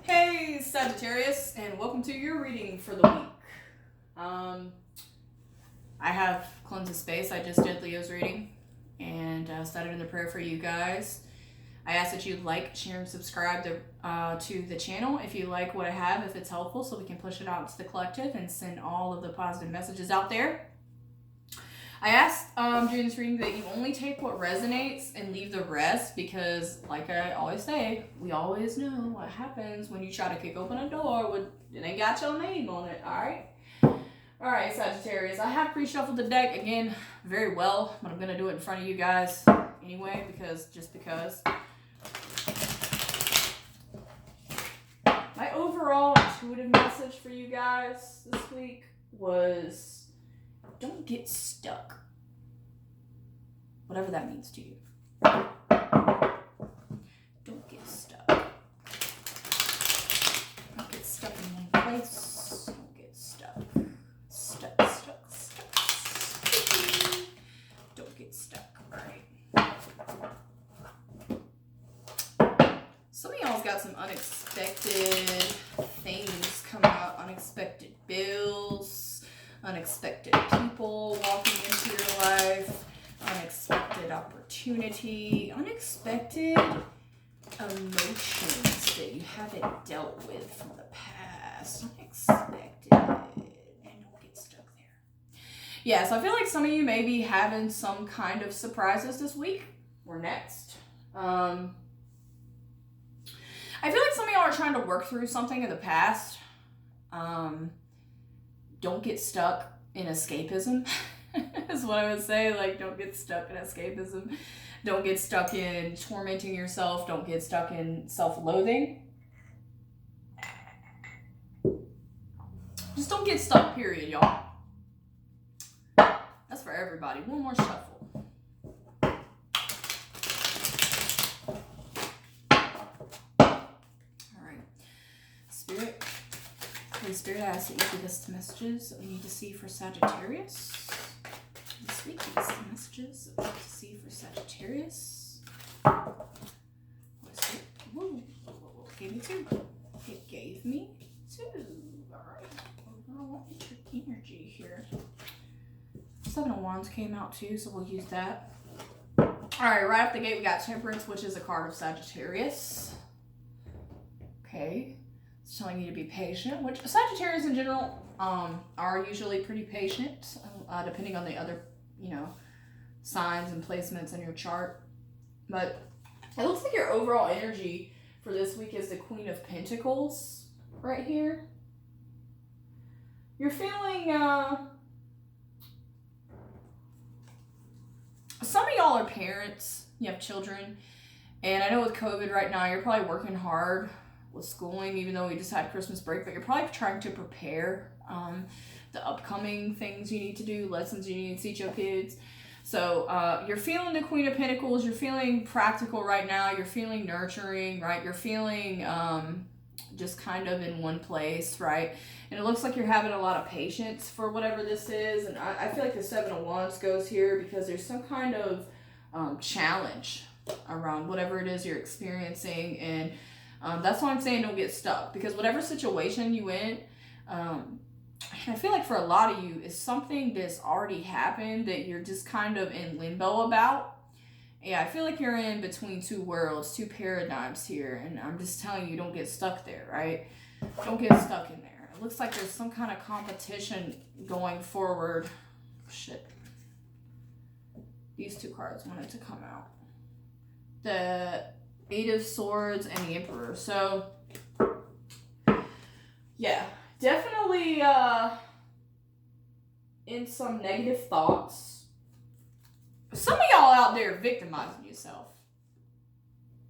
Hey Sagittarius, and welcome to your reading for the week. I have cleansed the space. I just did Leo's reading and started in the prayer for you guys. I ask that you like, share, and subscribe to the channel if you like what I have, if it's helpful, so we can push it out to the collective and send all of the positive messages out there. I asked during this reading that you only take what resonates and leave the rest because, like I always say, we always know what happens when you try to kick open a door with it ain't got your name on it, alright? Alright, Sagittarius, I have pre-shuffled the deck, again, very well, but I'm going to do it in front of you guys anyway, because. My overall intuitive message for you guys this week was, don't get stuck. Whatever that means to you. Don't get stuck. Don't get stuck in one place. Don't get stuck. Stuck. Don't get stuck, alright? Some of y'all's got some unexpected things coming up. Unexpected bills. Unexpected people walking into your life, unexpected opportunity, unexpected emotions that you haven't dealt with from the past. Unexpected. And don't get stuck there. Yeah, so I feel like some of you may be having some kind of surprises this week or next. I feel like some of y'all are trying to work through something in the past. Don't get stuck in escapism is what I would say. Like, don't get stuck in escapism. Don't get stuck in tormenting yourself. Don't get stuck in self-loathing. Just don't get stuck, period, y'all. That's for everybody. One more shuffle. All right. Spirit. Holy Spirit, I ask that you give us the messages that we need to see for Sagittarius. This week, give us the messages that we need to see for Sagittarius. What's it? Whoa. Gave me two. It gave me two. Alright. Overall energy here. Seven of Wands came out too, so we'll use that. Alright, right off the gate, we got Temperance, which is a card of Sagittarius. Okay. It's telling you to be patient, which Sagittarius in general are usually pretty patient, depending on the other, signs and placements in your chart. But it looks like your overall energy for this week is the Queen of Pentacles right here. You're feeling, some of y'all are parents, you have children, and I know with COVID right now, you're probably working hard with schooling, even though we just had Christmas break, but you're probably trying to prepare the upcoming things you need to do, lessons you need to teach your kids. So you're feeling the Queen of Pentacles, you're feeling practical right now, you're feeling nurturing, right? You're feeling just kind of in one place, right? And it looks like you're having a lot of patience for whatever this is, and I feel like the Seven of Wands goes here because there's some kind of challenge around whatever it is you're experiencing, and that's why I'm saying don't get stuck, because whatever situation you in, I feel like for a lot of you, it's something that's already happened that you're just kind of in limbo about. Yeah, I feel like you're in between two worlds, two paradigms here, and I'm just telling you, don't get stuck there, right? Don't get stuck in there. It looks like there's some kind of competition going forward. Shit. These two cards wanted to come out. The Eight of Swords and the Emperor. So, yeah, definitely in some negative thoughts. Some of y'all out there victimizing yourself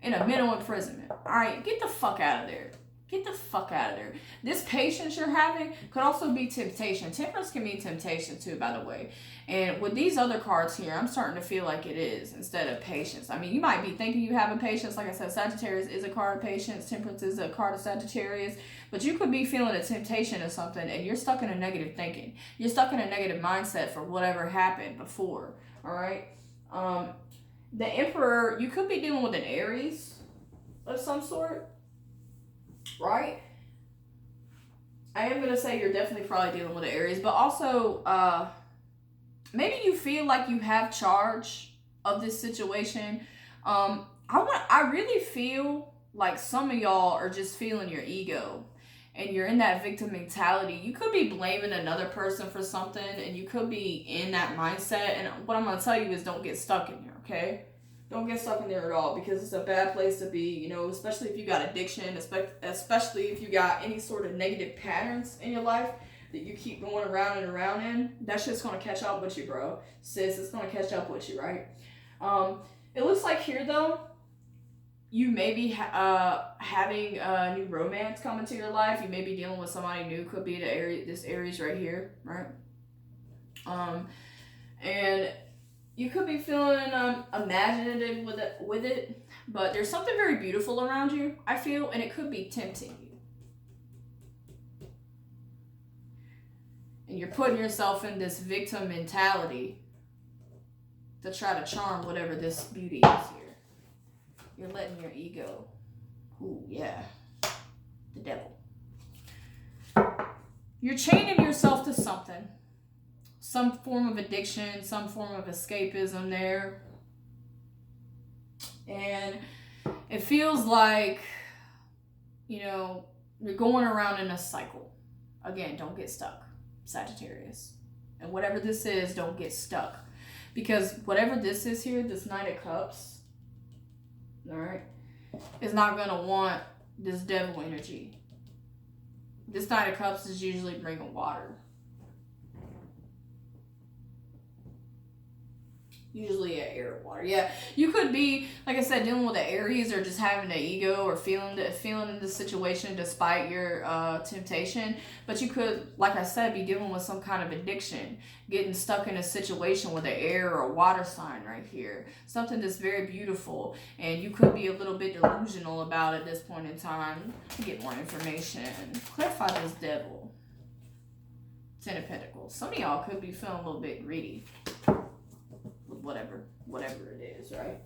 in a mental imprisonment. All right, get the fuck out of there. Get the fuck out of there. This patience you're having could also be temptation. Temperance can mean temptation too, by the way. And with these other cards here, I'm starting to feel like it is instead of patience. I mean, you might be thinking you have a patience. Like I said, Sagittarius is a card of patience. Temperance is a card of Sagittarius. But you could be feeling a temptation of something and you're stuck in a negative thinking. You're stuck in a negative mindset for whatever happened before. All right? The Emperor, you could be dealing with an Aries of some sort. right? I am going to say you're definitely probably dealing with an Aries, but also maybe you feel like you have charge of this situation. I really feel like some of y'all are just feeling your ego and you're in that victim mentality. You could be blaming another person for something and you could be in that mindset. And what I'm going to tell you is don't get stuck in there, okay? Don't get stuck in there at all, because it's a bad place to be, you know, especially if you got addiction, especially if you got any sort of negative patterns in your life that you keep going around and around in. That shit's going to catch up with you, bro. Sis, it's going to catch up with you, right? It looks like here, though, you may be having a new romance come into your life. You may be dealing with somebody new. Could be this Aries right here, right? And you could be feeling imaginative with it, but there's something very beautiful around you, I feel, and it could be tempting you. And you're putting yourself in this victim mentality to try to charm whatever this beauty is here. You're letting your ego, ooh, yeah, the devil. You're chaining yourself to something. Some form of addiction, some form of escapism there. And it feels like, you know, you're going around in a cycle. Again, don't get stuck, Sagittarius. And whatever this is, don't get stuck. Because whatever this is here, this Knight of Cups, all right, is not going to want this devil energy. This Knight of Cups is usually bringing water. Usually an air or water. Yeah, you could be, like I said, dealing with the Aries or just having an ego or feeling in the situation despite your temptation. But you could, like I said, be dealing with some kind of addiction, getting stuck in a situation with an air or a water sign right here. Something that's very beautiful, and you could be a little bit delusional about it at this point in time. Get more information. Clarify this devil. Ten of Pentacles. Some of y'all could be feeling a little bit greedy. Whatever it is, right?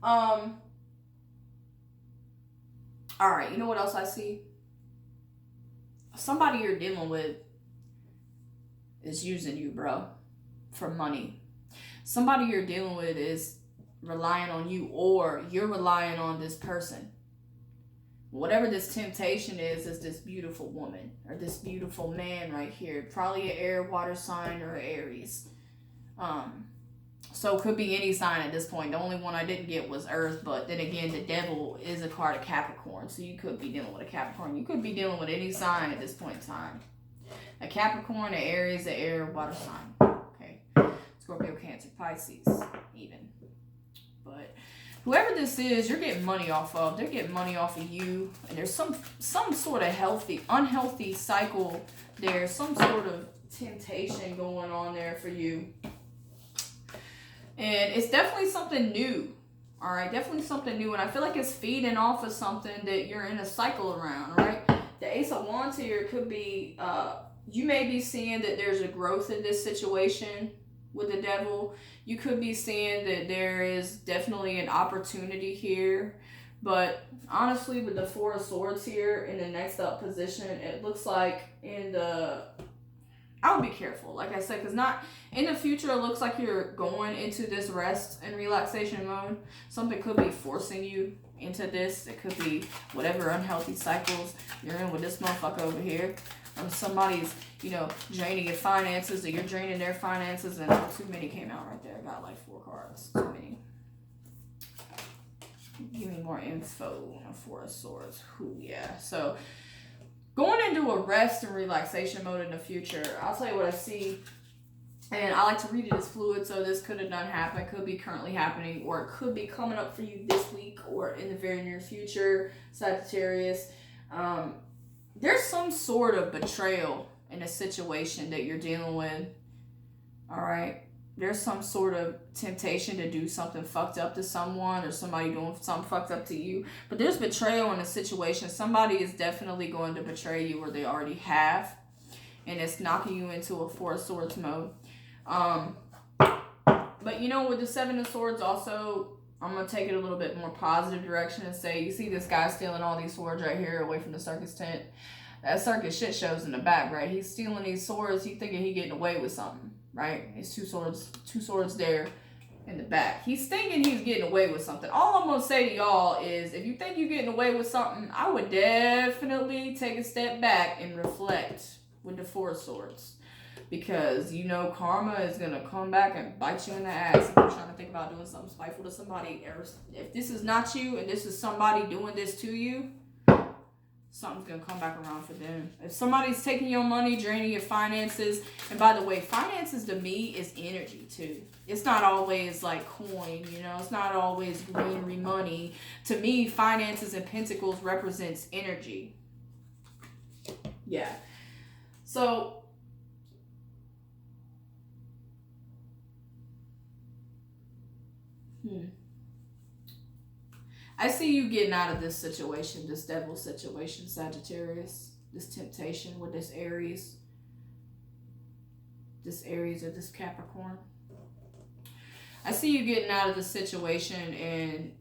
All right, you know what else I see? Somebody you're dealing with is using you, bro, for money. Somebody you're dealing with is relying on you, or you're relying on this person. Whatever this temptation is this beautiful woman or this beautiful man right here. Probably an air, water sign, or Aries. So it could be any sign at this point. The only one I didn't get was Earth, but then again, the devil is a card of Capricorn, so you could be dealing with a Capricorn. You could be dealing with any sign at this point in time. A Capricorn, an Aries, an air, water sign. Okay. Scorpio, Cancer, Pisces, even. But whoever this is, you're getting money off of. They're getting money off of you. And there's some sort of unhealthy cycle there. Some sort of temptation going on there for you. And it's definitely something new. All right, definitely something new. And I feel like it's feeding off of something that you're in a cycle around, right? The Ace of Wands here could be, you may be seeing that there's a growth in this situation with the devil. You could be seeing that there is definitely an opportunity here. But honestly, with the Four of Swords here in the next up position, it looks like I would be careful, like I said, because not in the future, it looks like you're going into this rest and relaxation mode. Something could be forcing you into this. It could be whatever unhealthy cycles you're in with this motherfucker over here. Somebody's, draining your finances, or you're draining their finances, and too many came out right there. I got like 4 cards. Too many. Give me more info on Four of Swords. Ooh, yeah. So, going into a rest and relaxation mode in the future, I'll tell you what I see. And I like to read it as fluid, so this could have done happen, could be currently happening, or it could be coming up for you this week or in the very near future, Sagittarius. There's some sort of betrayal in a situation that you're dealing with, all right? There's some sort of temptation to do something fucked up to someone, or somebody doing something fucked up to you. But there's betrayal in a situation. Somebody is definitely going to betray you, or they already have. And it's knocking you into a Four of Swords mode. But with the Seven of Swords also, I'm going to take it a little bit more positive direction and say, you see this guy stealing all these swords right here away from the circus tent. That circus shit shows in the back, right? He's stealing these swords. He thinking he getting away with something, right? He's two swords there in the back. He's thinking he's getting away with something. All I'm going to say to y'all is, if you think you're getting away with something, I would definitely take a step back and reflect with the Four of Swords. Because you know karma is going to come back and bite you in the ass if you're trying to think about doing something spiteful to somebody. If this is not you and this is somebody doing this to you, something's going to come back around for them. If somebody's taking your money, draining your finances, and by the way, finances to me is energy too. It's not always like coin, you know, it's not always greenery money. To me, finances and pentacles represents energy. Yeah. So, I see you getting out of this situation, this devil situation, Sagittarius, this temptation with this Aries or this Capricorn. I see you getting out of the situation and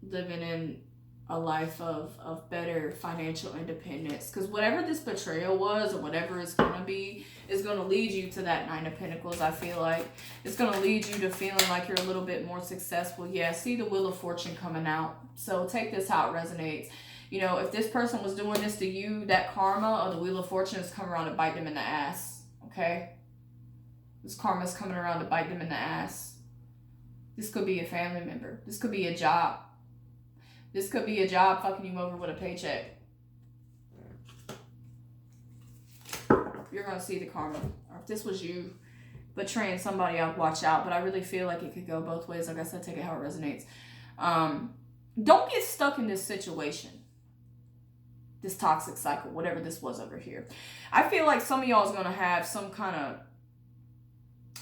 living in a life of better financial independence. Because whatever this betrayal was or whatever it's going to be is going to lead you to that Nine of Pentacles, I feel like. It's going to lead you to feeling like you're a little bit more successful. Yeah, see the Wheel of Fortune coming out. So take this how it resonates. You know, if this person was doing this to you, that karma or the Wheel of Fortune is coming around to bite them in the ass. Okay? This karma is coming around to bite them in the ass. This could be a family member. This could be a job. This could be a job fucking you over with a paycheck. You're going to see the karma. Or if this was you betraying somebody, I'd watch out. But I really feel like it could go both ways. Like I said, take it how it resonates. Don't get stuck in this situation. This toxic cycle, whatever this was over here. I feel like some of y'all is going to have some kind of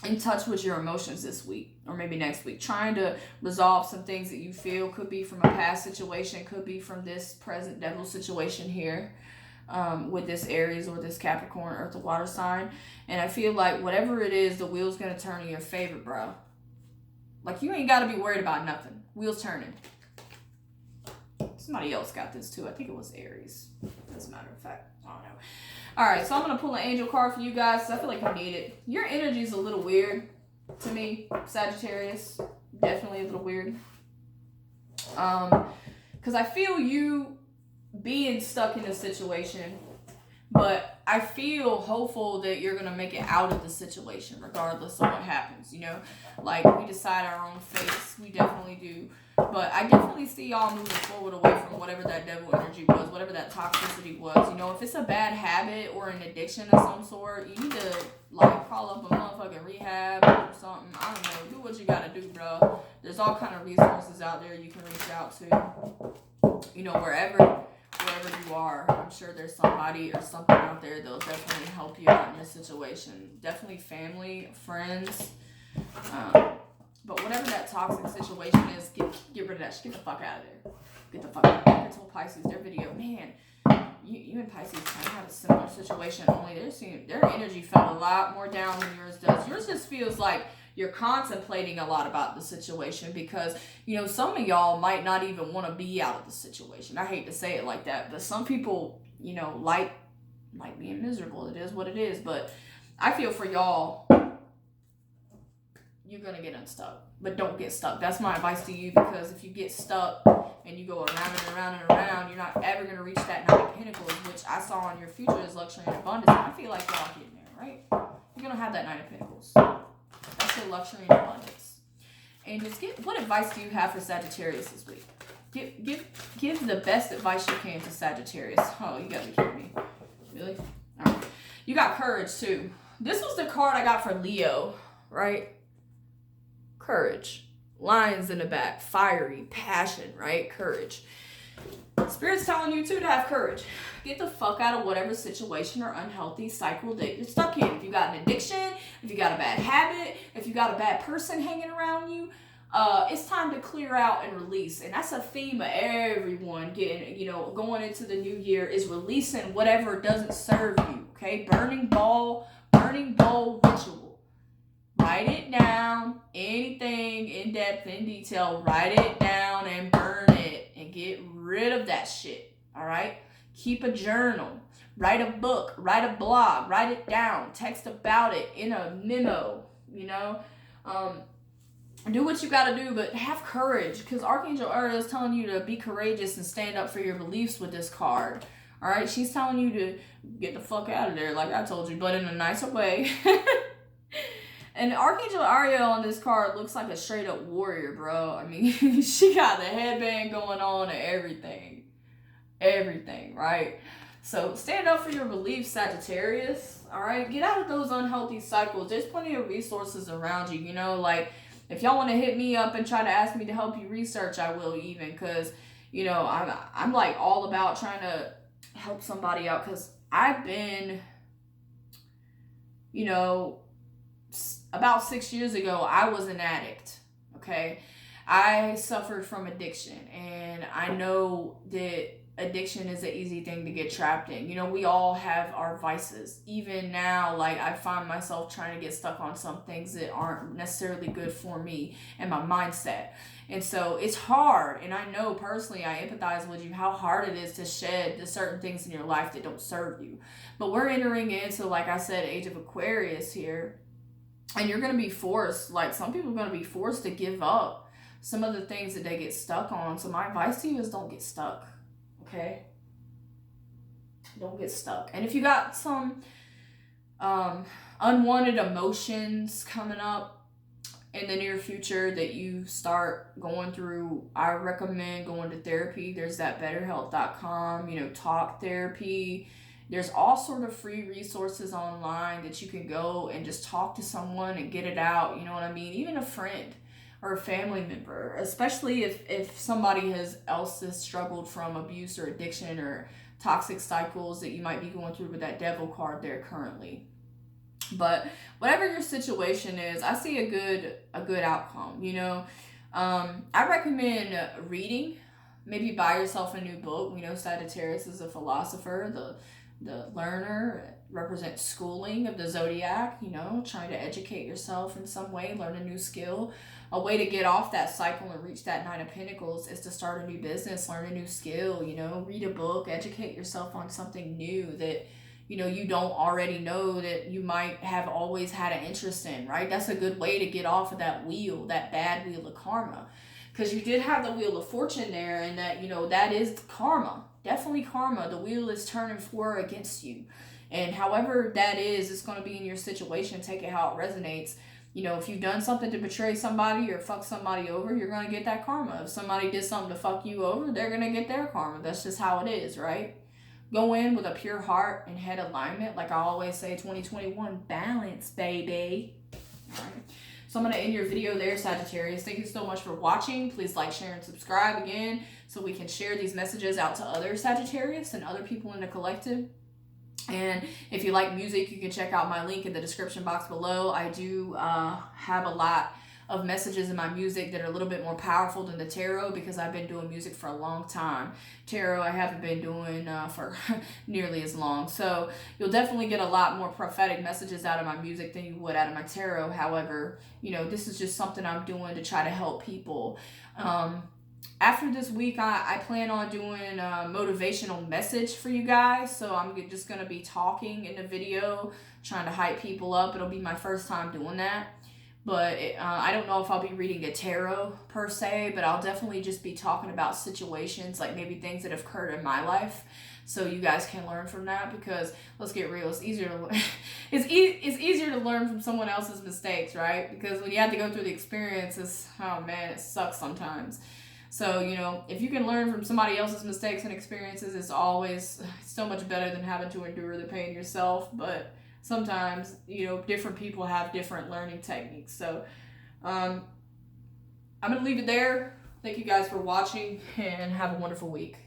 in touch with your emotions this week or maybe next week, trying to resolve some things that you feel could be from a past situation, could be from this present devil situation here with this Aries or this Capricorn, Earth or water sign. And I feel like whatever it is, the wheel's going to turn in your favor, bro. Like you ain't got to be worried about nothing. Wheel's turning. Somebody else got this too. I think it was Aries, as a matter of fact. I don't know. All right, so I'm going to pull an angel card for you guys because I feel like you need it. Your energy is a little weird to me, Sagittarius. Definitely a little weird. Because I feel you being stuck in a situation, but I feel hopeful that you're going to make it out of the situation regardless of what happens, you know? Like, we decide our own fates. We definitely do. But I definitely see y'all moving forward away from whatever that devil energy was, whatever that toxicity was. You know, if it's a bad habit or an addiction of some sort, you need to, like, call up a motherfucking rehab or something. I don't know. Do what you gotta do, bro. There's all kind of resources out there you can reach out to. You know, wherever you are, I'm sure there's somebody or something out there that'll definitely help you out in your situation. Definitely family, friends. But whatever that toxic situation is, get rid of that shit. Get the fuck out of there. Get the fuck out of there. I told Pisces, their video, man, you and Pisces kind of have a similar situation, only their energy felt a lot more down than yours does. Yours just feels like you're contemplating a lot about the situation because, you know, some of y'all might not even want to be out of the situation. I hate to say it like that, but some people, you know, like being miserable. It is what it is. But I feel for y'all, you're going to get unstuck. But don't get stuck. That's my advice to you, because if you get stuck and you go around and around and around, you're not ever going to reach that Nine of Pentacles, which I saw on your future is luxury and abundance. And I feel like y'all getting there, right? You're going to have that Nine of Pentacles. That's your luxury and abundance. And just what advice do you have for Sagittarius this week? Give the best advice you can to Sagittarius. Oh, you got to be kidding me. Really? All right. You got courage, too. This was the card I got for Leo, right? Courage. Lions in the back. Fiery. Passion, right? Courage. Spirit's telling you, too, to have courage. Get the fuck out of whatever situation or unhealthy cycle that you're stuck in. If you got an addiction, if you got a bad habit, if you got a bad person hanging around you, it's time to clear out and release. And that's a theme of everyone getting, you know, going into the new year is releasing whatever doesn't serve you, okay? Burning bowl ritual, right? write it down. Anything in depth, in detail, write it down and burn it and get rid of that shit. All right? Keep a journal. Write a book. Write a blog. Write it down. Text about it in a memo. You know? Do what you gotta do, but have courage, because Archangel Ariel is telling you to be courageous and stand up for your beliefs with this card. All right? She's telling you to get the fuck out of there, like I told you, but in a nicer way. And Archangel Ariel on this card looks like a straight up warrior, bro. I mean, she got the headband going on and everything. Everything, right? So stand up for your beliefs, Sagittarius. All right? Get out of those unhealthy cycles. There's plenty of resources around you, you know? Like, if y'all want to hit me up and try to ask me to help you research, I will even. Because, you know, I'm like all about trying to help somebody out. Because I've been, you know, about 6 years ago, I was an addict, okay? I suffered from addiction, and I know that addiction is an easy thing to get trapped in. You know, we all have our vices. Even now, like, I find myself trying to get stuck on some things that aren't necessarily good for me and my mindset. And so it's hard, and I know personally, I empathize with you, how hard it is to shed the certain things in your life that don't serve you. But we're entering into, like I said, Age of Aquarius here. And you're going to be forced, like some people are going to be forced to give up some of the things that they get stuck on. So my advice to you is don't get stuck, okay? Don't get stuck. And if you got some unwanted emotions coming up in the near future that you start going through, I recommend going to therapy. There's that betterhelp.com, you know, talk therapy. There's all sort of free resources online that you can go and just talk to someone and get it out. You know what I mean? Even a friend or a family member, especially if somebody else has struggled from abuse or addiction or toxic cycles that you might be going through with that devil card there currently. But whatever your situation is, I see a good outcome, you know. I recommend reading. Maybe buy yourself a new book. You know, Sagittarius is a philosopher. The learner represents schooling of the zodiac, you know, trying to educate yourself in some way, learn a new skill. A way to get off that cycle and reach that 9 of Pentacles is to start a new business, learn a new skill, you know, read a book, educate yourself on something new that, you know, you don't already know that you might have always had an interest in, right? That's a good way to get off of that wheel, that bad wheel of karma. Because you did have the Wheel of Fortune there, and that, you know, that is karma. Definitely karma. The wheel is turning for or against you. And however that is, it's going to be in your situation. Take it how it resonates. You know, if you've done something to betray somebody or fuck somebody over, you're going to get that karma. If somebody did something to fuck you over, they're going to get their karma. That's just how it is, right? Go in with a pure heart and head alignment. Like I always say, 2021, balance, baby. All right. So I'm going to end your video there, Sagittarius. Thank you so much for watching. Please like, share, and subscribe again so we can share these messages out to other Sagittarius and other people in the collective. And if you like music, you can check out my link in the description box below. I do have a lot of messages in my music that are a little bit more powerful than the tarot because I've been doing music for a long time. Tarot I haven't been doing for nearly as long. So you'll definitely get a lot more prophetic messages out of my music than you would out of my tarot. However, you know, this is just something I'm doing to try to help people. After this week, I plan on doing a motivational message for you guys. So I'm just going to be talking in the video, trying to hype people up. It'll be my first time doing that. But I don't know if I'll be reading a tarot per se, but I'll definitely just be talking about situations, like maybe things that have occurred in my life, so you guys can learn from that. Because let's get real, it's easier to it's easier to learn from someone else's mistakes, right? Because when you have to go through the experiences, oh man, it sucks sometimes. So, you know, if you can learn from somebody else's mistakes and experiences, it's always so much better than having to endure the pain yourself. But sometimes, you know, different people have different learning techniques. So I'm going to leave it there. Thank you guys for watching and have a wonderful week.